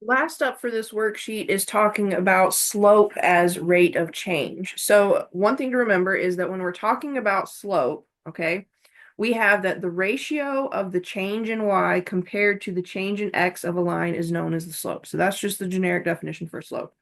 Last up for this worksheet is talking about slope as rate of change. So one thing to remember is that when we're talking about slope, okay, we have that the ratio of the change in y compared to the change in x of a line is known as the slope. So that's just the generic definition for slope.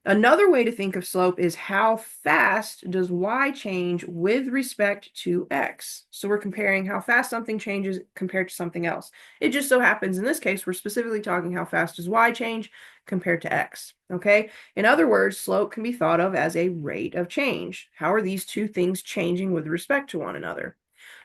Another way to think of slope is how fast does y change with respect to x. So we're comparing how fast something changes compared to something else. It just so happens in this case, we're specifically talking how fast does y change compared to x, okay? In other words, slope can be thought of as a rate of change. How are these two things changing with respect to one another?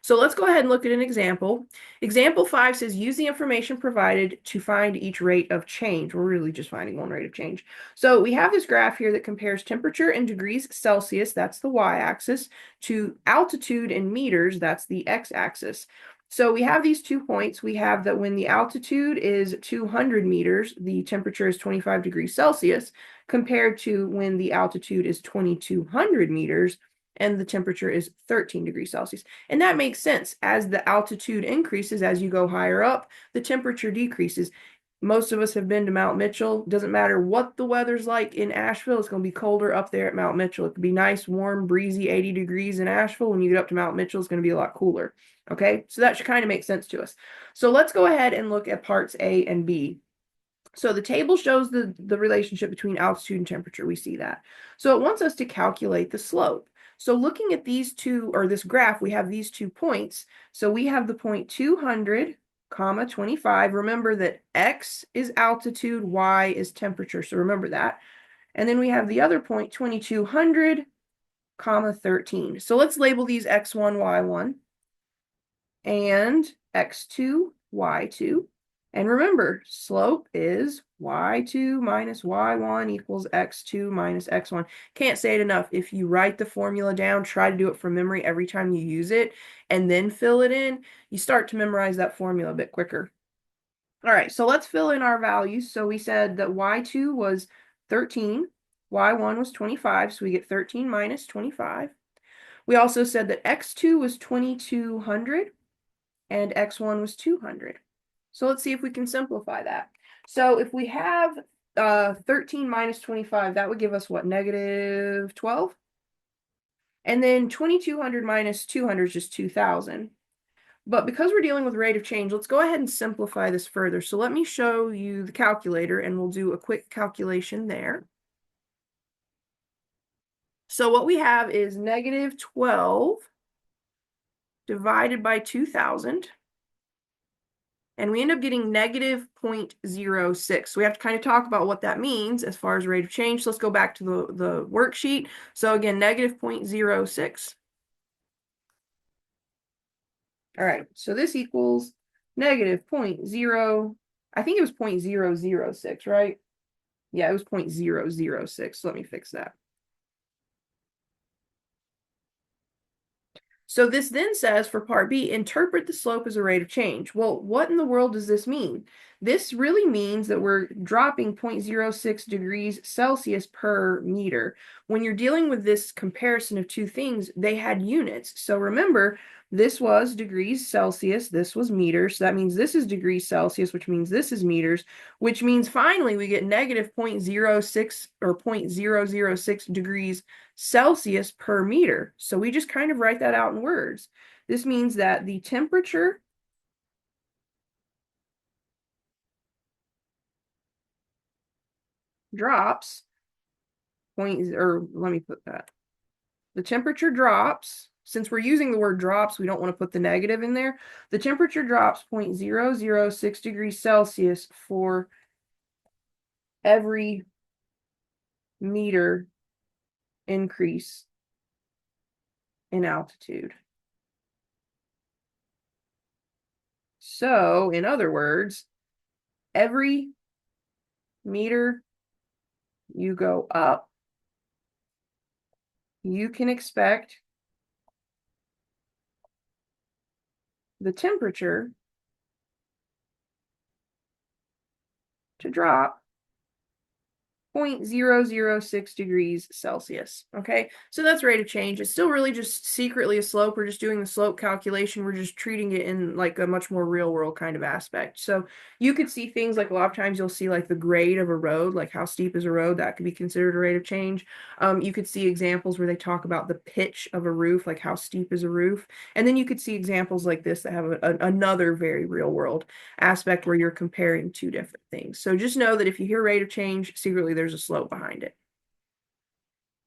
So let's go ahead and look at an example. Example 5 says use the information provided to find each rate of change. We're really just finding one rate of change. So we have this graph here that compares temperature in degrees Celsius, that's the y-axis, to altitude in meters, that's the x-axis. So we have these 2 points. We have that when the altitude is 200 meters, the temperature is 25 degrees Celsius, compared to when the altitude is 2,200 meters, and the temperature is 13 degrees Celsius. And that makes sense. As the altitude increases, as you go higher up, the temperature decreases. Most of us have been to Mount Mitchell. Doesn't matter what the weather's like in Asheville, it's going to be colder up there at Mount Mitchell. It could be nice, warm, breezy, 80 degrees in Asheville. When you get up to Mount Mitchell, it's going to be a lot cooler. Okay, so that should kind of make sense to us. So let's go ahead and look at parts A and B. So the table shows the relationship between altitude and temperature. We see that. So it wants us to calculate the slope. So looking at these two, or this graph, we have these 2 points. So we have the point 200, comma 25. Remember that x is altitude, y is temperature. So remember that. And then we have the other point 2200, comma 13. So let's label these x1, y1, and x2, y2. And remember, slope is y2 minus y1 equals x2 minus x1. Can't say it enough. If you write the formula down, try to do it from memory every time you use it, and then fill it in, you start to memorize that formula a bit quicker. All right, so let's fill in our values. So we said that y2 was 13, y1 was 25, so we get 13 minus 25. We also said that x2 was 2200 and x1 was 200. So let's see if we can simplify that. So if we have 13 minus 25, that would give us what, negative 12? And then 2200 minus 200 is just 2000. But because we're dealing with rate of change, let's go ahead and simplify this further. So let me show you the calculator and we'll do a quick calculation there. So what we have is negative 12 divided by 2000. And we end up getting negative 0.06. So we have to kind of talk about what that means as far as rate of change. So let's go back to the worksheet. So again, negative 0.06. All right, so this equals negative 0.0, I think it was 0.006, right? Yeah, it was 0.006. Let me fix that. So this then says for part B, interpret the slope as a rate of change. Well, what in the world does this mean? This really means that we're dropping 0.06 degrees Celsius per meter. When you're dealing with this comparison of two things, they had units. So remember, this was degrees Celsius, this was meters. So that means this is degrees Celsius, which means this is meters, which means finally we get negative 0.06 or 0.006 degrees Celsius per meter. So we just kind of write that out in words. This means that the temperature drops or let me put that. The temperature drops, since we're using the word drops, we don't want to put the negative in there. The temperature drops 0.006 degrees Celsius for every meter increase in altitude. So, in other words, every meter you go up, you can expect the temperature to drop 0.006 degrees Celsius. Okay, so that's rate of change. It's still really just secretly a slope. We're just doing the slope calculation. We're just treating it in like a much more real world kind of aspect. So you could see things like a lot of times you'll see like the grade of a road, like how steep is a road, that could be considered a rate of change. You could see examples where they talk about the pitch of a roof, like how steep is a roof. And then you could see examples like this that have another very real world aspect where you're comparing two different things. So just know that if you hear rate of change, secretly there's a slope behind it.